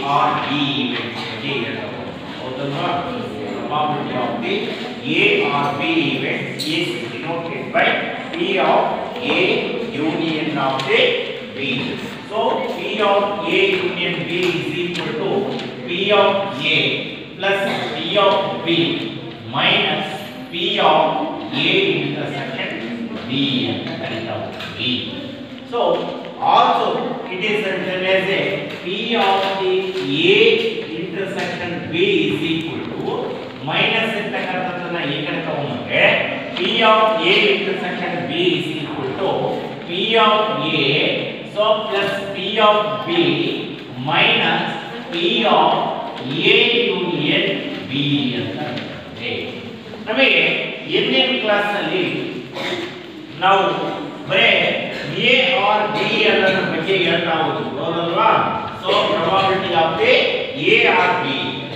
or B events ಬಗ್ಗೆ ಹೇಳ್ತಾರೆ ಹೌದಲ್ವಾ probability of the A or B event is denoted by P of A union of the B. So P of A union B is equal to P of A plus P of B minus P of A intersection B ಅಂತ ಕರೀತಾರೆ. So also it is written as a P of the A intersection B is equal to minus ಇರ್ತಕ್ಕಂಥದ್ದನ್ನ ಈ ಕಡೆ ತಗೊಂಡ್ರೆ P of A intersection B is equal to P of A so plus P of B minus P of A union B ಅಂತ ಬರುತ್ತೆ. ನಮಗೆ ಎಂದಿನ class ನಲ್ಲಿ ನಾವು ಬರೇ A or B ಅನ್ನೋದ್ರ ಬಗ್ಗೆ ಹೇಳ್ತಾ ಹೋದ್ವಿ ಹೌದಲ್ವಾ. So probability of the A or B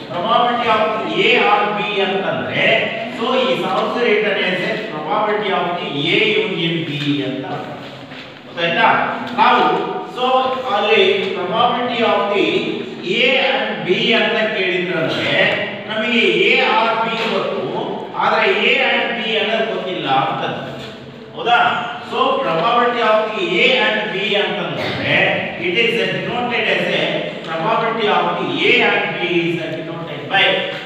probability of A or B ಅಂತಂದ್ರೆ so is also written as a probability of the A union B ಅಂತ ಗೊತ್ತಾಯ್ತಾ. ನಾವು so ಅಲ್ಲಿ probability of the A and B ಅಂತ ಕೇಳಿದ್ರಂದ್ರೆ ನಮಗೆ A or B ಗೊತ್ತು ಆದ್ರೆ A and B ಅನ್ನೋದು ಗೊತ್ತಿಲ್ಲ ಅಂತ ಹೌದಾ. so probability of the A and B ಅಂತಂದ್ರೆ it is denoted as a probability of the A and B is denoted by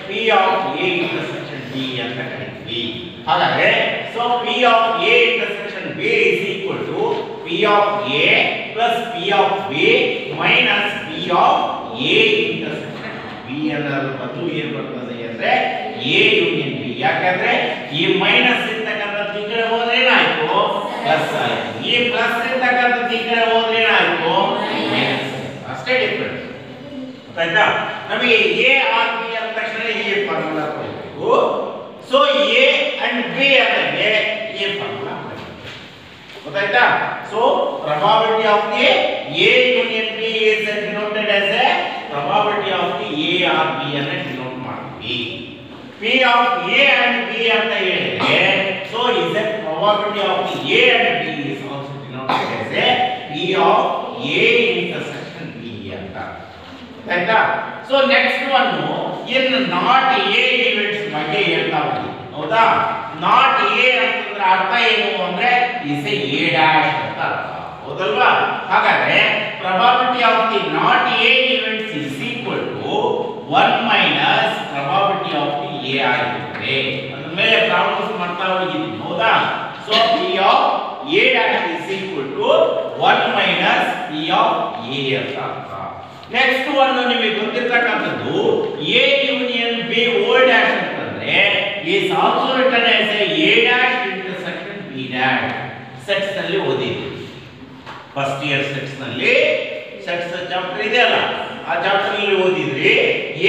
P of A intersection B ಅಂತ ಕರೀತೀವಿ. ಹಾಗಾದ್ರೆ so P of A intersection B is equal to P of A plus P of B minus P of A intersection B ಅನ್ನೋದು ಬದಲು ಏನು ಬರ್ತದೆ ಅಂದ್ರೆ A union B. ಯಾಕಂದ್ರೆ ಈ ಮೈನಸ್ ಇರ್ತಕ್ಕಂಥದ್ದು ಈ ಕಡೆ ಹೋದ್ರೆ ಏನಾಯ್ತು ಪ್ಲಸ್ ಆಯ್ತು, ಈ ಪ್ಲಸ್ ಇರ್ತಕ್ಕಂಥದ್ದು ಈ ಕಡೆ ಹೋದ್ರೆ ಏನಾಯ್ತು ಮೈನಸ್. ಅಷ್ಟೇ ಡಿಫರೆನ್ಸ್ ಗೊತ್ತಾಯ್ತಾ. ನಮಗೆ A or B ಅಂತ ತಕ್ಷಣ ಈ ಫಾರ್ಮುಲಾ ಕೊಡಬೇಕು. ಸೊ A and B ಅಂದ್ರೆ ಈ ಫಾರ್ಮುಲಾ ಗೊತ್ತಾಯ್ತಾ. So probability of the A union B is denoted as a probability of the A or B ಅನ್ನು ಡಿನೋಟ್ ಮಾಡ್ತೀವಿ. P of A and B ಅಂತ ಹೇಳಿದ್ರೆ so is a probability of the A and B is also denoted as a P of A intersection B ಅಂತ ಗೊತ್ತಾಯ್ತಾ. So next one in not A events ಬಗ್ಗೆ ಹೇಳ್ತಾ ಹೋಗ್ತೀವಿ ಹೌದಾ. Not A ಅಂತಂದ್ರೆ ಅರ್ಥ ಏನು ಅಂದ್ರೆ is a A dash ಅಂತ ಅರ್ಥ ಹೌದಲ್ವಾ. ಹಾಗಾದ್ರೆ probability of the not A events is equal to 1 minus probability of the A ಆಗಿರುತ್ತೆ. ಅದರ ಮೇಲೆ ಪ್ರಾಬ್ಲಮ್ಸ್ ಮಾಡ್ತಾ ಹೋಗಿದ್ದೀವಿ ಹೌದಾ. so P of A dash is equal to 1 minus P of A ಅಂತ ಅರ್ಥ. ನೆಕ್ಸ್ಟ್ ಒನ್ ನಿಮಗೆ ಗೊತ್ತಿರತಕ್ಕಂಥದ್ದು A union B O dash ಅಂತಂದ್ರೆ is also written as a A dash intersection B dash. Sets ನಲ್ಲಿ ಓದಿದ್ವಿ first year sets ನಲ್ಲಿ sets chapter ಇದೆ ಅಲ್ಲ ಆ chapter ಅಲ್ಲಿ ಓದಿದ್ರಿ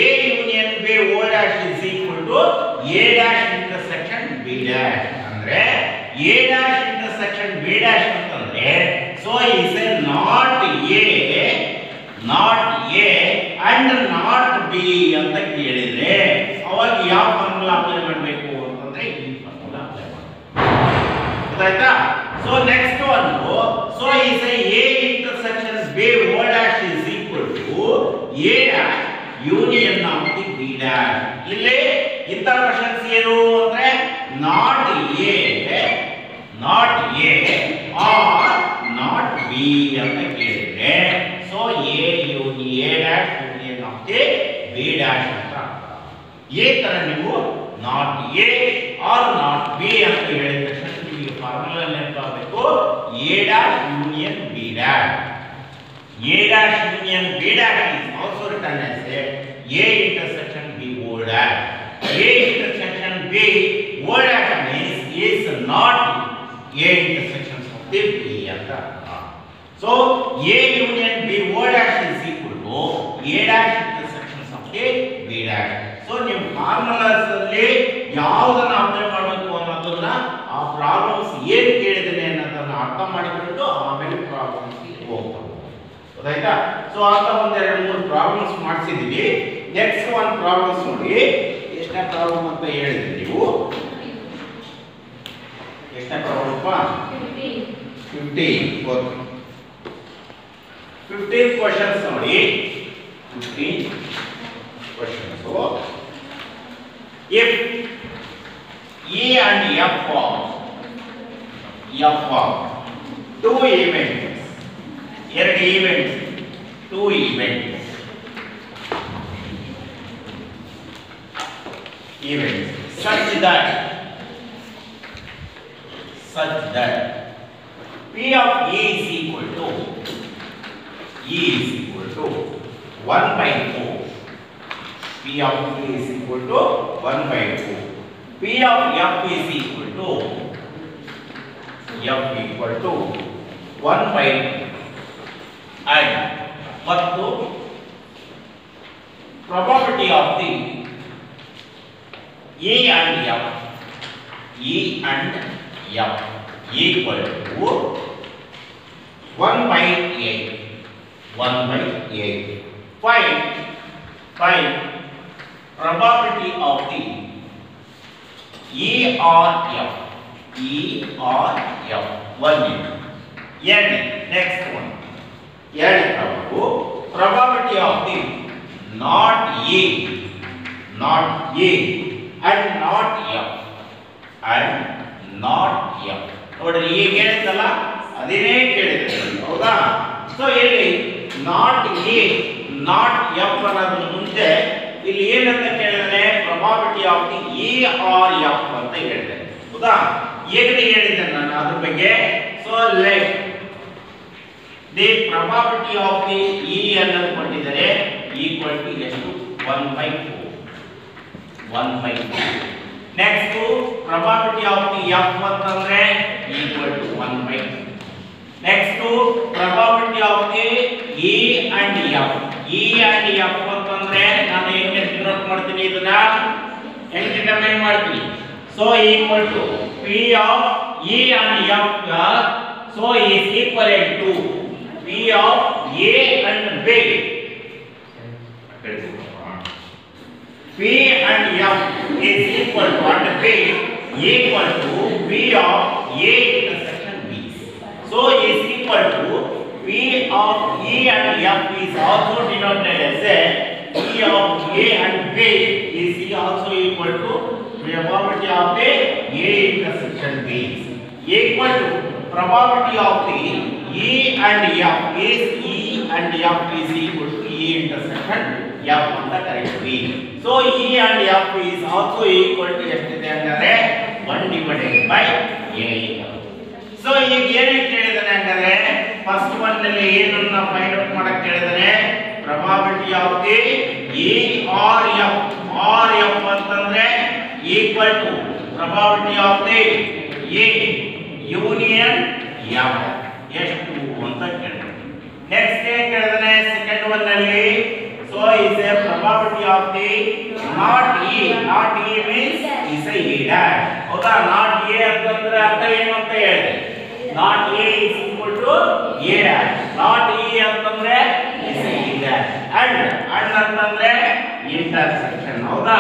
A union B O dash is equal to A dash intersection B dash ಅಂದ್ರೆ A dash intersection B dash ಅಂತಂದ್ರೆ so is a not A and not B ಅಂತ ಕೇಳಿದ್ರೆ ಅವಾಗ ಯಾವ ಫಾರ್ಮುಲಾ ಅಪ್ಲೈ ಮಾಡಬೇಕು ಅಂತಂದ್ರೆ ಈ ಫಾರ್ಮುಲಾ ಅಪ್ಲೈ ಮಾಡಬೇಕು ಗೊತ್ತಾಯ್ತಾ. so next one so is a intersection B O dash is equal to A dash union of the B dash. ಇಲ್ಲಿ ಇಂತ ಕ್ವೆಶ್ಚನ್ಸ್ ಏನು ಅಂದ್ರೆ not A or not B ಅಂತ ಕೇಳಿದ್ರೆ so A dash union of the B dash ಅಂತ ಈ ತರ ನೀವು not A or not B ಅಂತ ಹೇಳಿದ ತಕ್ಷಣ ನಿಮಗೆ formula ನೆನಪಾಗಬೇಕು A dash union B dash. A dash union B dash is also written as A intersection B O dash. A intersection B O dash means is not A intersections of the B ಅಂತ. so A union B O dash is equal to A dash intersections of the B dash. so ನೀವು formulas ಅಲ್ಲಿ ಯಾವುದನ್ನ apply ಮಾಡಬೇಕು ಅನ್ನೋದನ್ನ ಆ problems ಏನು ಕೇಳಿದಾನೆ ಅನ್ನೋದನ್ನ ಅರ್ಥ ಮಾಡಿಕೊಂಡು ಆಮೇಲೆ ಪ್ರಾಬ್ಲಮ್ಸ್ ಗೆ ಹೋಗ್ತಾರೆ ಗೊತ್ತಾಯ್ತಾ. ಸೊ ಅಂತ ಒಂದು 2-3 ಪ್ರಾಬ್ಲಮ್ಸ್ ಮಾಡಿಸಿದೀವಿ. ನೆಕ್ಸ್ಟ್ ಒನ್ ಪ್ರಾಬ್ಲಮ್ಸ್ ನೋಡಿ ಎಷ್ಟನೇ ಪ್ರಾಬ್ಲಮ್ ಅಂತ ಹೇಳಿದ್ರಿ ನೀವು ಎಷ್ಟನೇ ಪ್ರಾಬ್ಲಮ್ 15 ಓಕೆ 15 ಕ್ವೆಶ್ಚನ್ಸ್ ನೋಡಿ. 15 questions. So, if E and F are two events, two events such that P of E is equal to 1 by 4. P of E is equal to 1 by 4. P of F is equal to 1 by 2. And ಮತ್ತು probability of the E and F equal to 1 by 8. Find probability of the E or F. 1 minute. Next one. Probability of the not A and not F. ನೋಡ್ರಿ ಈಗ ಹೇಳಿದಲ್ಲ ಅದೇನೇ ಕೇಳಿದ್ರೆ ಹೌದಾ. So ಇಲ್ಲಿ not A not F ಅನ್ನೋದ್ರ ಮುಂಚೆ ಇಲ್ಲಿ ಏನಂತ ಕೇಳಿದ್ರೆ probability of the E or F ಅಂತ ಹೇಳಿದೆ ಹೌದಾ. ಈಗಲೇ ಹೇಳಿದ್ದೆ ನಾನು ಅದ್ರ ಬಗ್ಗೆ. So let the probability of the E ಅನ್ನೋದು ಕೊಟ್ಟಿದ್ದಾರೆ equal to ಎಷ್ಟು 1 by 4. Next probability of the F ಅಂತಂದ್ರೆ equal to 1 by 2. Next probability of the E and F ಅಂತಂದ್ರೆ ನಾನು ಹೆಂಗೆ ಡಿನೋಟ್ ಮಾಡ್ತೀನಿ ಇದನ್ನ ಹೆಂಗೆ ಡಿಟರ್ಮೈನ್ ಮಾಡ್ತೀನಿ. So equal to P of E and F so is equivalent to P of A and B. P and F is equal to and B equal to P of A intersection B. So is equal to P of E and F is also denoted as a P of A and B is also equal to probability of the A intersection B equal to probability of the E and F is equal to E intersection F ಅಂತ ಕರೀತೀವಿ. So E and F is also equal to ಎಷ್ಟಿದೆ ಅಂದರೆ 1 divided by 8. So ಈಗ ಏನು ಕೇಳಿದಾನೆ ಅಂದರೆ first one ನಲ್ಲಿ ಏನನ್ನ find out ಮಾಡಕ್ಕೆ ಹೇಳಿದಾನೆ probability of the E or F ಅಂತಂದ್ರೆ equal to probability of the A union F ಎಷ್ಟು ಅಂತ ಕೇಳಿದಾನೆ. ನೆಕ್ಸ್ಟ್ ಏನು ಕೇಳಿದಾನೆ ಸೆಕೆಂಡ್ ಒನ್ ನಲ್ಲಿ so is a probability of the not E means is a E dash ಹೌದಾ. not A ಅಂತಂದ್ರೆ ಅರ್ಥ ಏನು ಅಂತ ಹೇಳಿದೆ not A is equal to A dash not E ಅಂತಂದ್ರೆ is a E dash and ಅಂತಂದ್ರೆ intersection ಹೌದಾ.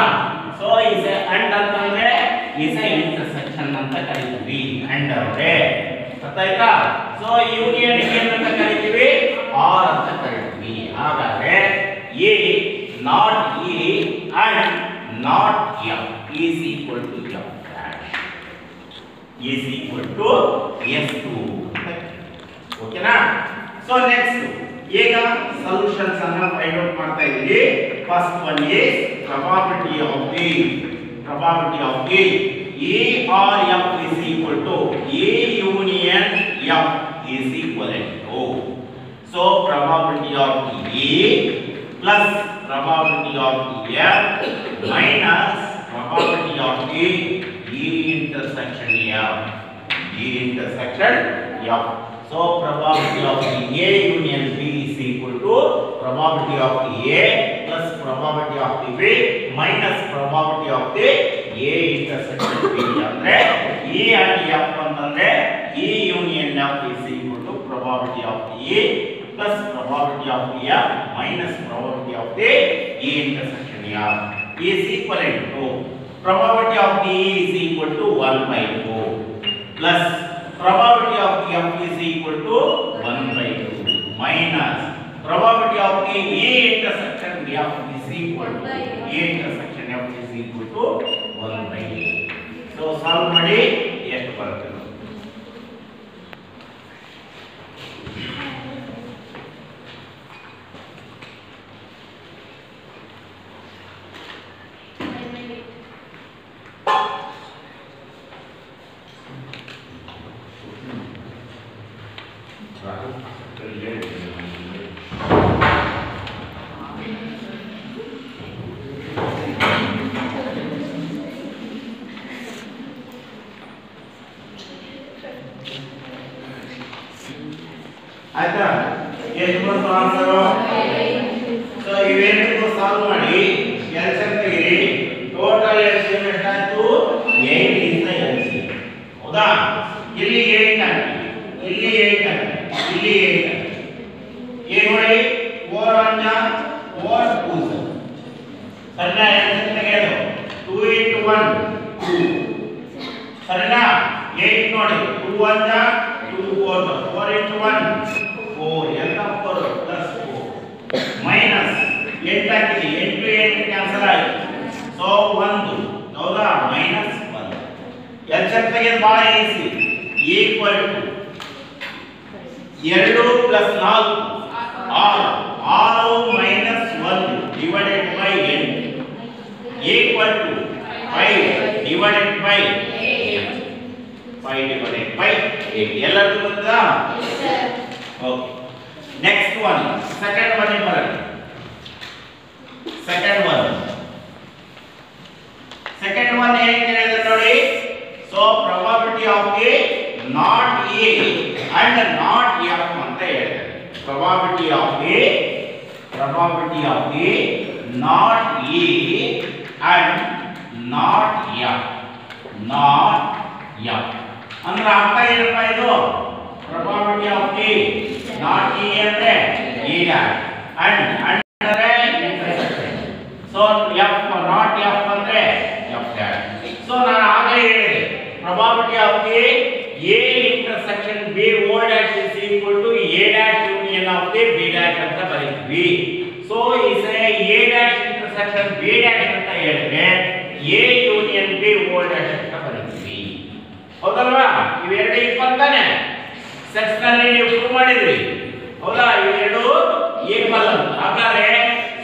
so is a and ಅಂತಂದ್ರೆ is a intersection ಅಂತ ಕರೀತೀವಿ and ಅಂದ್ರೆ ಅರ್ಥ ಆಯ್ತಾ. so union ಏನಂತ ಕರೀತೀವಿ R ಅಂತ ಕರೀತೀವಿ. ಹಾಗಾದ್ರೆ A not E and not F is equal to F dash is equal to S2. ಓಕೆನಾ. ಸೊ ನೆಕ್ಸ್ಟ್ ಈಗ ಸೊಲ್ಯೂಷನ್ಸ್ ಅನ್ನು ಫೈಂಡ್ ಔಟ್ ಮಾಡ್ತಾ ಇದ್ದೀವಿ. First one is probability of the E or F is equal to E union F is equivalent to so probability of the E plus probability of the F minus probability of the E intersection F. So probability of the A union B is equal to probability of the A plus probability of the B minus probability of the A intersection B. ಅಂದ್ರೆ E and F ಅಂತಂದ್ರೆ E union F is equal to probability of the A plus probability of the F minus probability of the E intersection F is equivalent to probability of the E is equal to 1 by 4 plus probability of the F is equal to 1 by 2 minus probability of the E intersection equal to A intersection F is equal to 1 by A. So solve ಮಾಡಿ ಎಷ್ಟು ಬರುತ್ತೆ ನೋಡಿ. ಆಯ್ತಾ ಎಷ್ಟು ಬಂತು answer so ಇವೆರಡಕ್ಕೂ solve ಮಾಡಿ LCM ತೆಗಿರಿ total LCM ಎಷ್ಟಾಯ್ತು 8 ಇಂದ ಎಲ್ಸಿಎಂ ಹೌದಾ ಇಲ್ಲಿ 8 ಆಗಿದೆ ಇಲ್ಲಿ 8 ಆಗಿದೆ ಇಲ್ಲಿ 8 ಆಗಿದೆ ಏನು ನೋಡಿ 4 1 4 2 ಸರಿನಾ ಎಲ್ಸಿಎಂ ತೆಗೆಯೋದು 2 into 1 2 ಸರಿನಾ 8 ನೋಡಿ 2 1 2 4 4 into 1 4 ಎಲ್ಲ 4 ಪ್ಲಸ್ 4 ಮೈನಸ್ 8 ಹಾಕಿರಿ 8 8 ಕ್ಯಾನ್ಸಲ್ ಆಯ್ತು ಸೊ 1 ಹೌದಾ ಮೈನಸ್ 1 ಎಲ್ಸಿಎಂ ತೆಗೆಯೋದು ಬಹಳ easy equal to 2 plus 4 6 minus 1 divided by 8 equal to 5 divided by 5 divided by 8 ಎಲ್ಲರಿಗೂ ಗೊತ್ತಾ okay next one second one ಬರಲಿ ಸೆಕೆಂಡ್ ಒನ್ ಏನು ಹೇಳಿದ್ರೆ ನೋಡಿ so probability of A not A and not F ಅಂತ ಹೇಳ್ತಾರೆ probability of A not A and not F ಅಂದ್ರೆ ಅರ್ಥ ಏನಪ್ಪ ಇದು probability of A not A ಅಂದ್ರೆ ಎ ಡ್ಯಾಶ್ ಅಂಡ್ ಅಂದ್ರೆ intersection so F not F ಅಂದ್ರೆ ಎಫ್ ಡ್ಯಾಶ್ ಸೊ ನಾನು ಆಗಲೇ ಹೇಳಿದೆ probability of A intersection B whole dash is equal to A dash union of A B dash ಅಂತ ಬರೀತೀವಿ so is A dash intersection B dash ಅಂತ ಹೇಳಿದ್ರೆ A union B whole dash ಅಂತ ಬರೀತೀವಿ ಹೌದಲ್ವಾ ಇವೆರಡು ಈಕ್ವಲ್ ತಾನೆ ಸೆಟ್ಸ್ ನಲ್ಲಿ ನೀವು ಪ್ರೂವ್ ಮಾಡಿದ್ರಿ ಹೌದಾ ಇವೆರಡು ಈಕ್ವಲ್ ಅಂತ ಹಾಗಾದ್ರೆ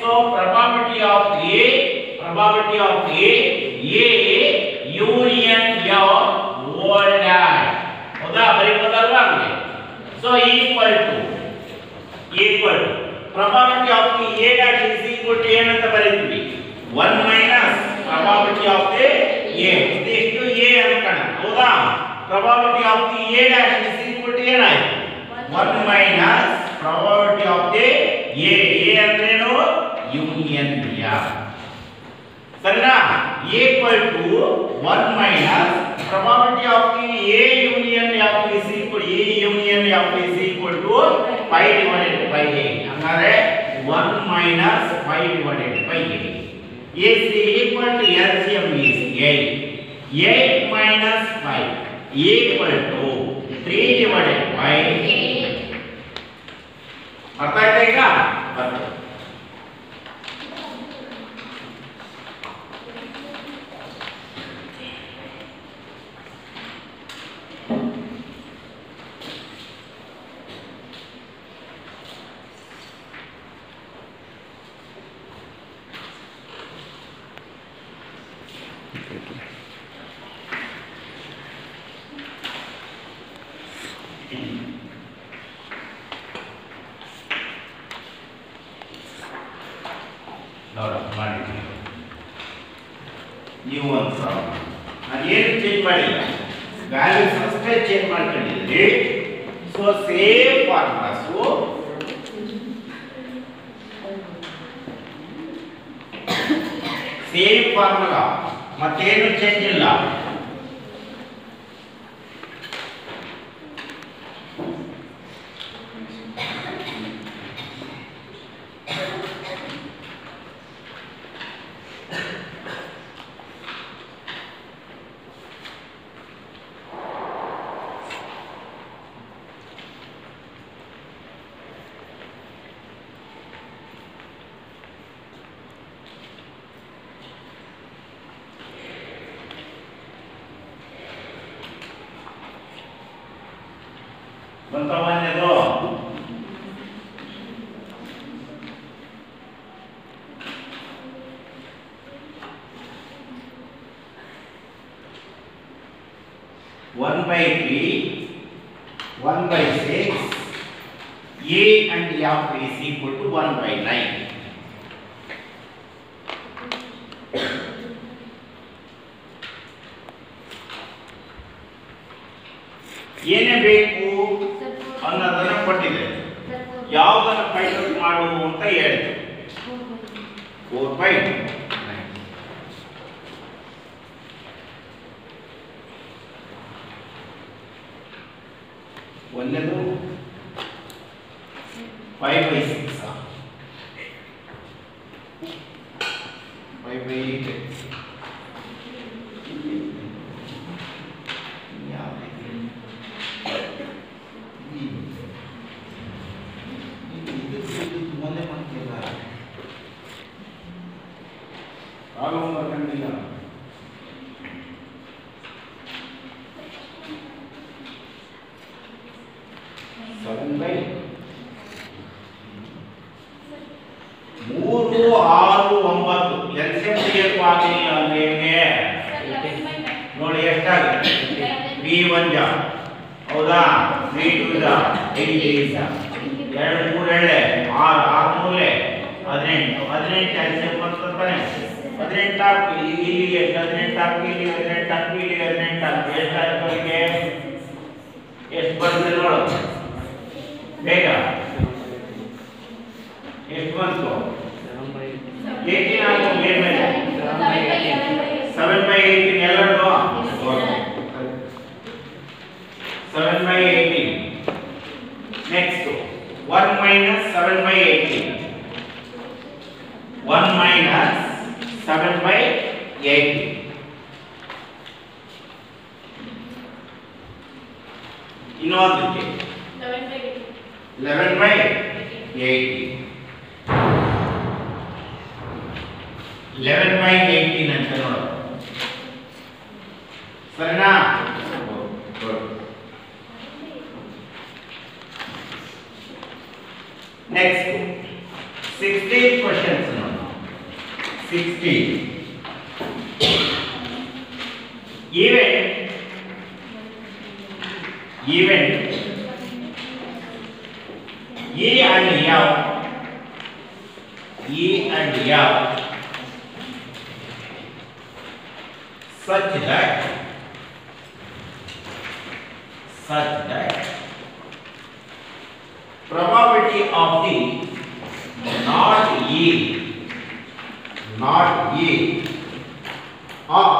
so probability of A union F whole dash ಹೌದಾ ಬರೀಬೋದಲ್ವಾ ಹಂಗೆ so equal to probability of A dash is equal to ಏನಂತ ಬರೀತೀವಿ 1 ಮೈನಸ್ ಪ್ರಾಬಬಿಲಿಟಿ ಆಫ್ ಎ ಇದಿಷ್ಟು ಎ ಅನ್ಕೋಣ ಹೌದಾ probability of A dash is equal to ಏನಾಯ್ತು 1 ಮೈನಸ್ ಪ್ರಾಬಬಿಲಿಟಿ ಆಫ್ ಎ ಅಂದ್ರೇನು ಯೂನಿಯನ್ ಎಫ್ ಸರಿನಾ equal to 1 minus probability of A union F is equal to 5 divided by 8 ಹಂಗಾದ್ರೆ 1 minus 5 divided by 8 is equal to LCM is 8 minus 5 equal to 3 divided by 8 ಅರ್ಥ ಆಯ್ತಾ ಈಗ ನೀವು ಒಂದು problem ನಾನು ಏನು ಚೇಂಜ್ ಮಾಡಿಲ್ಲ ವ್ಯಾಲ್ಯೂಸ್ ಅಷ್ಟೇ ಚೇಂಜ್ ಮಾಡ್ಕೊಂಡಿದ್ರಿ so same formulas same formula ಮತ್ತೇನು ಚೇಂಜ್ ಇಲ್ಲ ಬಂತವನ್ನೆದು 1/3 1/6 a and f is equal to 1/9. ಏನೇ ಬೇಕು ಅನ್ನೋದನ್ನ ಕೊಟ್ಟಿದೆ. ಯಾವುದನ್ನ ಫೈಂಡ್ ಔಟ್ ಮಾಡು ಅಂತ ಹೇಳಿದೆ. 4/9 ಒಂದೇದು 5/6 5/8 ನೋಡಿ ಎಷ್ಟಾಗುತ್ತೆ 3 1 ಜಾ ಹೌದಾ 3 2 ಜಾ 8 ಜಾ 2 3 ಎಳೆ 6 6 ಮೂಲೆ 18 18 ಕ್ಯಾಲ್ಸಿಯಂ ಬರ್ತದೆ 18 ಹಾಕಿ ಇಲ್ಲಿ 18 ಹಾಕಿ ಇಲ್ಲಿ 18 ಹಾಕಿ ಇಲ್ಲಿ 18 ಹಾಕಿ ಎಷ್ಟಾಗುತ್ತೆ ಅವರಿಗೆ ಎಷ್ಟು ಬರ್ತದೆ ನೋಡು ಬೇಗ ಎಷ್ಟು ಬಂತು 18 ಹಾಕೋ ಮೇಲೆ 7/18 ಎಲ್ಲರೂ 7/18 next 1 minus 7/18 1 minus 7/18 ಇನ್ನೊಂದಕ್ಕೆ 11/18 11/18 ಅಂತ ನೋಡು ಸರಿನಾ next 16 questions ನೋಡು 16 even E and F such that probability of the not E or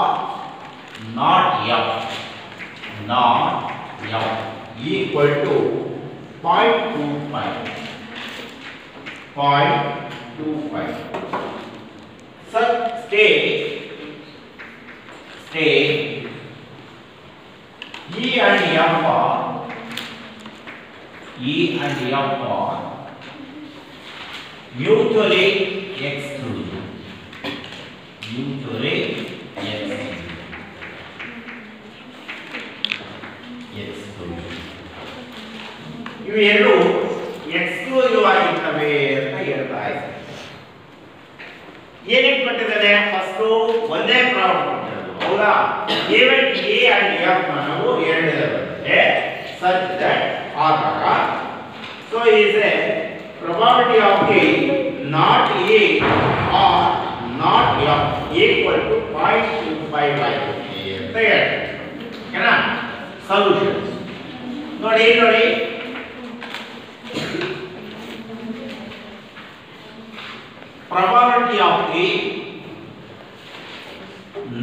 not F equal to 0.25 such state E and F are mutually exclusive. ಇವೆರಡು ಎಕ್ಸ್ಕ್ಲೂಸಿವ್ ಆಗಿರ್ತವೆ ಅಂತ ಹೇಳ್ತಾ ಇದ್ದಾರೆ. ಏನಕ್ಕೆ ಕೊಟ್ಟಿದ್ದಾರೆ? ಫಸ್ಟ್ ಒಂದೇ ಪ್ರಾಬ್ಲಮ್ ಕೊಟ್ಟಿರೋದು ಹೌದಾ? ಈವೆಂಟ್ ಎ ಅಂಡ್ ಎಫ್ ನಾವು ಎರಡನೇ ಬರುತ್ತೆ such that ಆದಾಗ so is a probability of the not A or not F equal to 0.25 ಅಂತ ಹೇಳ್ತಾರೆ. ಓಕೆನಾ? ಸೊಲ್ಯೂಷನ್ಸ್ ನೋಡಿ probability of the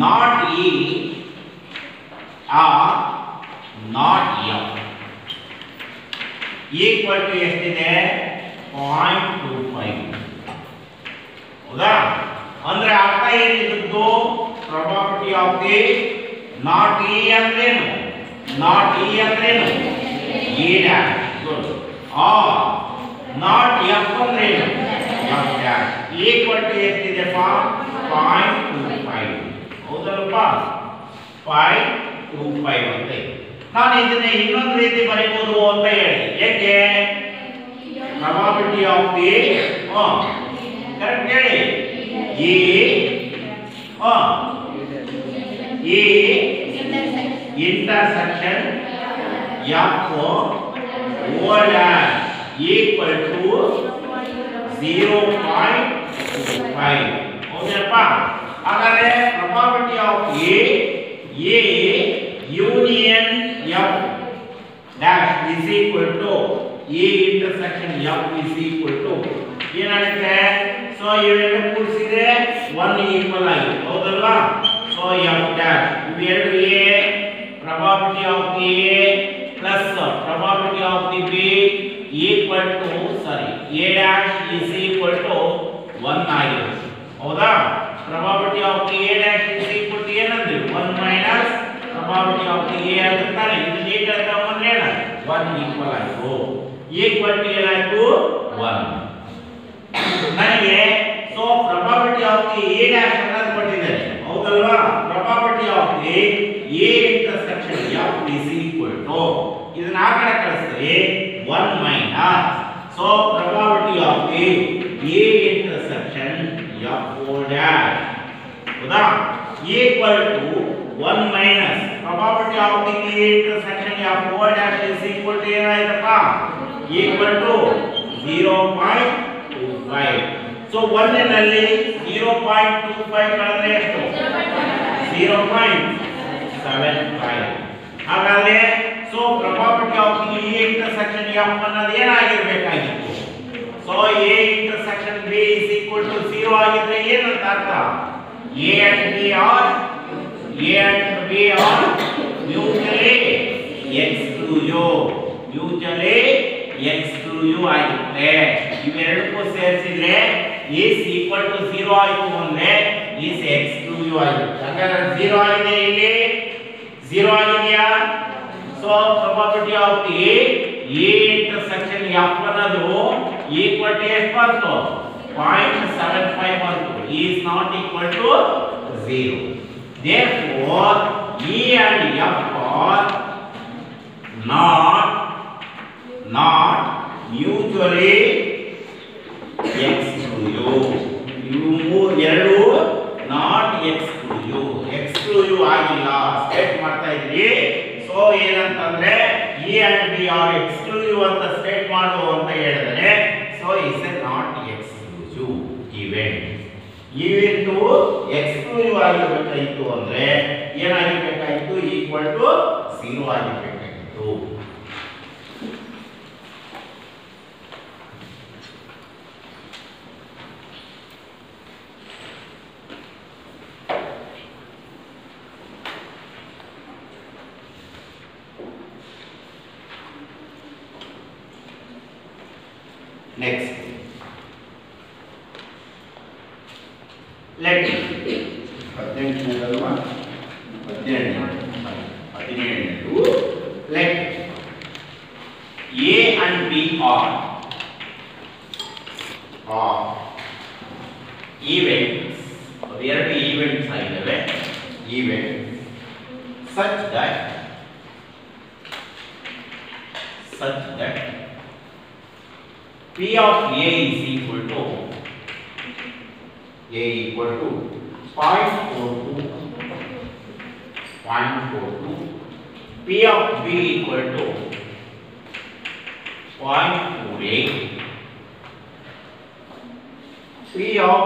not E or not F equal to ಎಷ್ಟಿದೆ 0.25 ಹೌದಾ? ಅಂದ್ರೆ ಅರ್ಥ ಏನಿದ್ದು probability of the not E ಅಂದ್ರೇನು E dash good or not F ಅಂದ್ರೇನು F dash equal to ಎಷ್ಟಿದೆ 0.25 ಹೌದಲ್ಲಪ್ಪ 0.25 ಅಂತ ನಾನು ಇದನ್ನ ಇನ್ನೊಂದು ರೀತಿ ಬರೆಯಬಹುದು ಅಂತ ಹೇಳಿ. ಏಕೆ? ಪ್ರಾಬಬಿಲಿಟಿ ಆಫ್ ದಿ ಕರೆಕ್ಟ್ ಹೇಳಿ ಈ intersection F O dash equal to 0.5. ಹೌದಪ್ಪ? ಹಾಗಾದ್ರೆ probability of A union F dash is equal to A intersection F is equal to ಏನಾಗುತ್ತೆ? ಸೊ ಇವೆರಡು ಕೂಡಿಸಿದ್ರೆ 1 ಈಕ್ವಲ್ ಆಗಿದೆ. ಹೌದಲ್ವಾ? ಸೊ F dash ಇವೆರಡು A probability of A plus probability of the B equal to A dash is equal to 1 ಆಗಿರುತ್ತೆ. ಹೌದಾ? probability of the A dash is equal to ಏನಂದ್ರೆ 1 minus probability of the A ಅಂತ ತಾನೆ. ಇದು ಏಕೆ ತಗೊಂಡ್ರೆ ಏನು 1 ಈಕ್ವಲ್ ಆಯಿತು. ಈಕ್ವಲ್ ಟು ಏನಾಯಿತು 1. ನನಗೆ so probability of the A dash ಅನ್ನೋದು ಕೊಟ್ಟಿದ್ದಾರೆ. ಹೌದಲ್ವಾ? probability of the A intersection F is equal to ಇದನ್ನ ಆ ಕಡೆ ಕಳಿಸಿದ್ರೆ 1 minus so probability of the A intersection F O dash ಹೌದಾ equal to 1 minus probability of the A intersection F O dash is equal to ಏನಾಯ್ತಪ್ಪ equal to 0.25. so 1 ನಲ್ಲಿ 0.25 ಕಳೆದ್ರೆ ಎಷ್ಟು 0.75. ಹಾಗಾದ್ರೆ so probability of the A intersection F ಅನ್ನೋದು ಏನಾಗಿರಬೇಕಾಗಿತ್ತು? so A intersection B is equal to 0 ಆಗಿದ್ರೆ ಏನಂತ ಅರ್ಥ? A and B are mutually exclusive ಆಗುತ್ತೆ. ಇವೆರಡಕ್ಕೂ ಸೇರಿಸಿದ್ರೆ is equal to 0 ಆಯಿತು ಅಂದ್ರೆ is exclusive ಆಗುತ್ತೆ. ಹಾಗಾದ್ರೆ 0 ಆಗಿದೆ ಇಲ್ಲಿ 0 ಆಗಿದೆಯಾ? so probability of the A intersection F ಅನ್ನೋದು equal to ಎಷ್ಟು ಬಂತು 0.75 ಬಂತು. is not equal to 0. therefore E and F are not mutually exclusive. ಇವು ಎರಡು not exclusive ಆಗಿಲ್ಲ ಸ್ಟೇಟ್ ಮಾಡ್ತಾ ಇದ್ವಿ. ಸೊ ಏನಂತಂದ್ರೆ E and B are exclusive ಅಂತ ಸ್ಟೇಟ್ ಮಾಡು ಅಂತ ಹೇಳಿದ್ರೆ ಸೊ is a not exclusive event. Event exclusive ಆಗಿರಬೇಕಾಗಿತ್ತು ಅಂದ್ರೆ ಏನಾಗಿರಬೇಕಾಗಿತ್ತು ಈಕ್ವಲ್ ಟು 0 ಆಗಿರಬೇಕಾಗಿತ್ತು. Next, let let A and B are events. ಎರಡು events ಆಗಿವೆ. Events such that P of A is equal to 0.42, P of B equal to 0.48, P of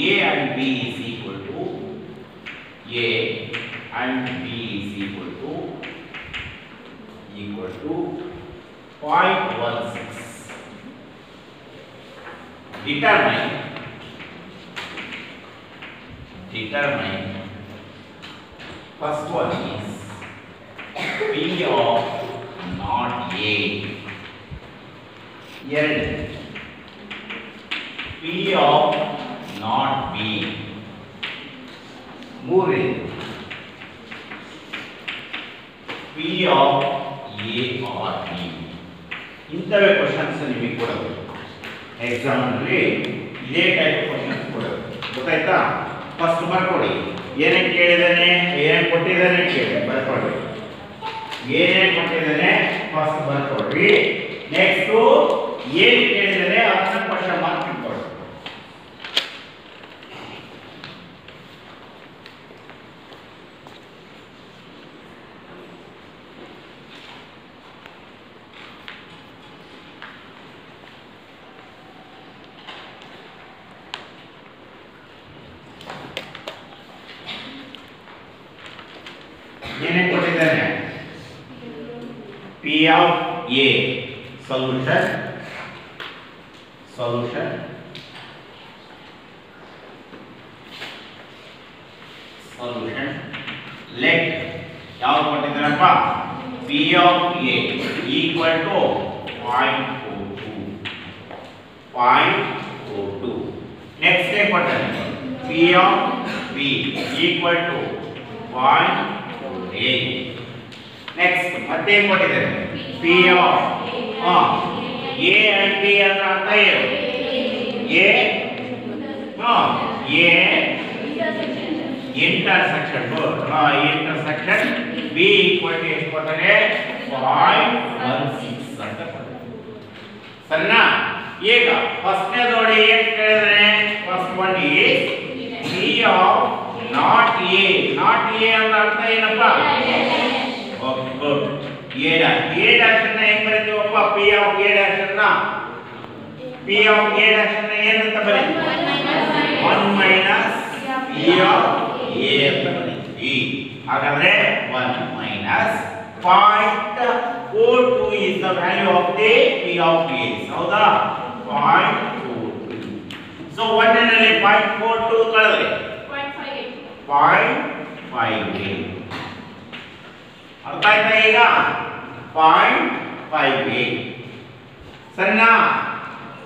A and B is equal to A and B is equal to 0.16. Determine first one is P of not A. P of not B. P of A or B. ಇಂಥವೇ questions ನಿಮಗೆ ಕೊಡೋದು exam ಅಲ್ಲಿ ಇದೇ type questions ಕೊಡೋದು ಗೊತ್ತಾಯ್ತಾ? First ಬರ್ಕೊಡಿ ಏನೇನು ಕೇಳಿದಾನೆ ಏನೇನು ಕೊಟ್ಟಿದ್ದಾನೆ ಕೇಳಿ ಬರ್ಕೊಡಿ. ಏನೇನು ಕೊಟ್ಟಿದ್ದಾನೆ ಫಸ್ಟ್ ಬರ್ಕೊಡ್ರಿ. ನೆಕ್ಸ್ಟ್ ಏನು ಕೇಳಿದರೆ ಅದನ್ನ ಕ್ವಶನ್ ಮಾರ್ಕ್ ಇಟ್ಕೊಳ್ಳಿ. ಏನೇನು ಕೊಟ್ಟಿದ್ದಾನೆ? P of A solution let ಯಾವ ಕೊಟ್ಟಿದ್ದಾರಪ್ಪ? P of A equal to 0.42 next ಏನು ಕೊಟ್ಟಿದ್ದಾನೆ? P of B equal to 0.48 next ಮತ್ತೆ ಏನು ಕೊಟ್ಟಿದ್ದಾರೆ? P of A and B ಅದರ ಅರ್ಥ ಏನು? A intersection B equal to ಎಷ್ಟು ಕೊಟ್ಟಾರೆ? 0.16 ಅಂತ ಕೊಟ್ಟಿದ್ದಾರೆ. ಸರಿನಾ? ಈಗ ಫಸ್ಟ್ ನೋಡಿ ಏನು ಕೇಳಿದ್ರೆ first one is P of not A ಅಂದ್ರೆ ಅರ್ಥ ಏನಪ್ಪ? Okay good. A dash ಅನ್ನ ಹೆಂಗ್ ಬರೀತೀವಪ್ಪ? P of A dash ಅನ್ನ ಏನಂತ ಬರೀತೀವಿ? 1 minus P of A ಅಂತ ಬರೀತೀವಿ. ಹಾಗಾದ್ರೆ 1 minus 0.42 is the value of the P of A. ಹೌದಾ? 0.42. So 1 ನಲ್ಲಿ 0.42 ಕಳೆದ್ರೆ 0.58. ಅರ್ಥ ಆಯ್ತಾ ಈಗ? 0.58 ಸರಿನಾ?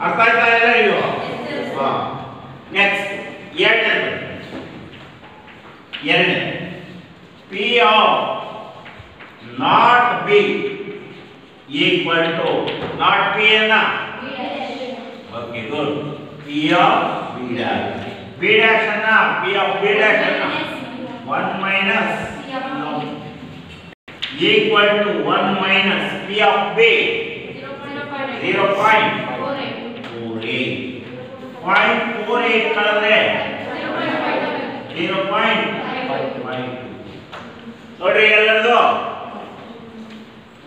ಅರ್ಥ ಆಯ್ತಾ ಇಲ್ಲ ಇದು? ನೆಕ್ಸ್ಟ್ ಎರಡನೇ P of not B equal to not P ಅನ್ನ okay good. P of B dash ಅನ್ನ P of B dash ಅನ್ನ 1 minus equal to 1 minus P of B 0.48 ಕಳೆದ್ರೆ 0.52 ನೋಡ್ರಿ ಎಲ್ಲರದು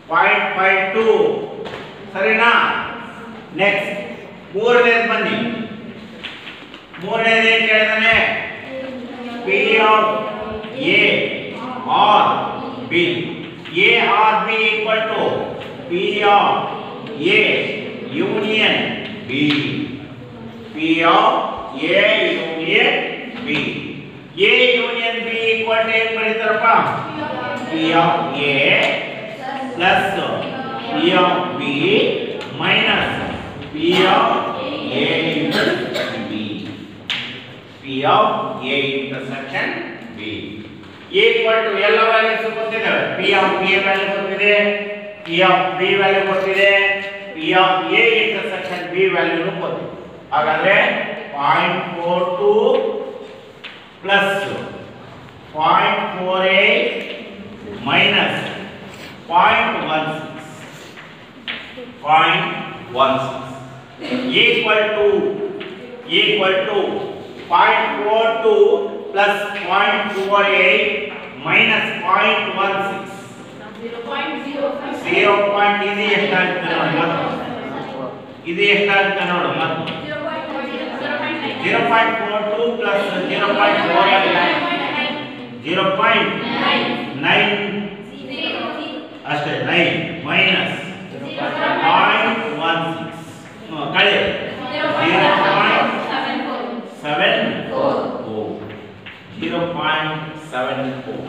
0.52 ಸರಿನಾ? ನೆಕ್ಸ್ಟ್ ಮೂರನೇದು ಬನ್ನಿ. ಮೂರನೇದು ಏನು ಕೇಳಿದಾನೆ? P of A or B A or B equal to P of A union B. P of A union B. A union B equal to ಏನು ಬರೀತಾರಪ್ಪ? P of A plus P of B minus P of A into B. P of A intersection B equal to ಎಲ್ಲ values ಕೊಟ್ಟಿದ್ದಾರೆ. P of A value ಕೊಟ್ಟಿದೆ, P of B value ಕೊಟ್ಟಿದೆ, P of A intersection B value ಕೊಟ್ಟಿದೆ. ಹಾಗಾದ್ರೆ 0.42 plus 0.48 minus 0.16 equal to 0.42 plus 0.48 minus 0.16 0. ಇದು ಎಷ್ಟಾಗುತ್ತೆ ನೋಡಿ ಮತ್ತೆ? ಇದು ಎಷ್ಟಾಗುತ್ತೆ ನೋಡು ಮತ್ತೆ? 0.42 plus 0.48 0.9 ಅಷ್ಟೇ 9 minus 0.16 ಕಳೆ 0.74 0.74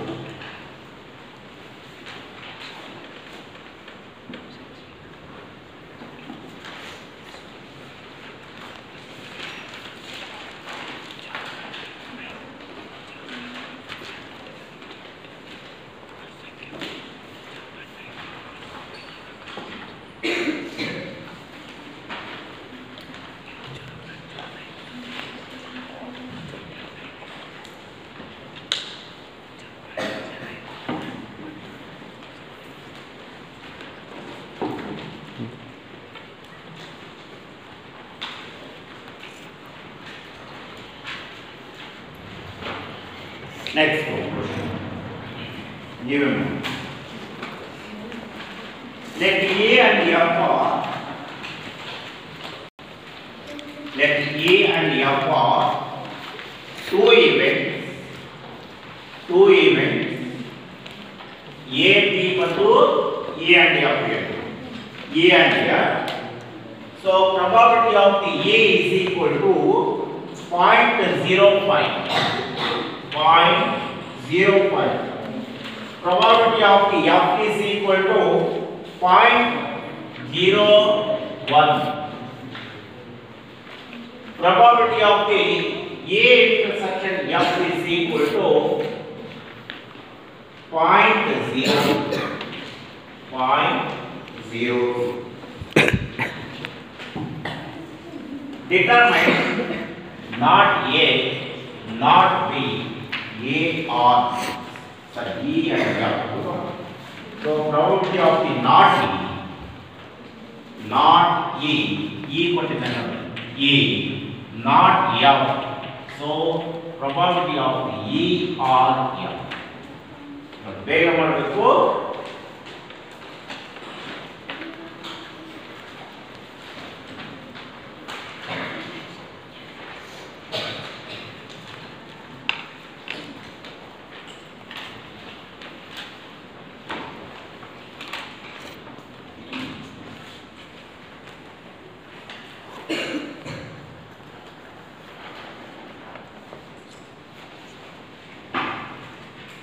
Next question. Given. Let A and F are two events. A B ಮತ್ತು A and F here. A and F. So probability of the A is equal to 0.05. 0.05. Probability of the F is equal to 0.01. Probability of the A intersection F is equal to 0.02. Determine not A, not B, A or E and F. So probability of the not E ಕೊಟ್ಟಿದ್ದಾನೆ E, not F. So probability of the E or F. ಬೇಗ ಮಾಡಬೇಕು.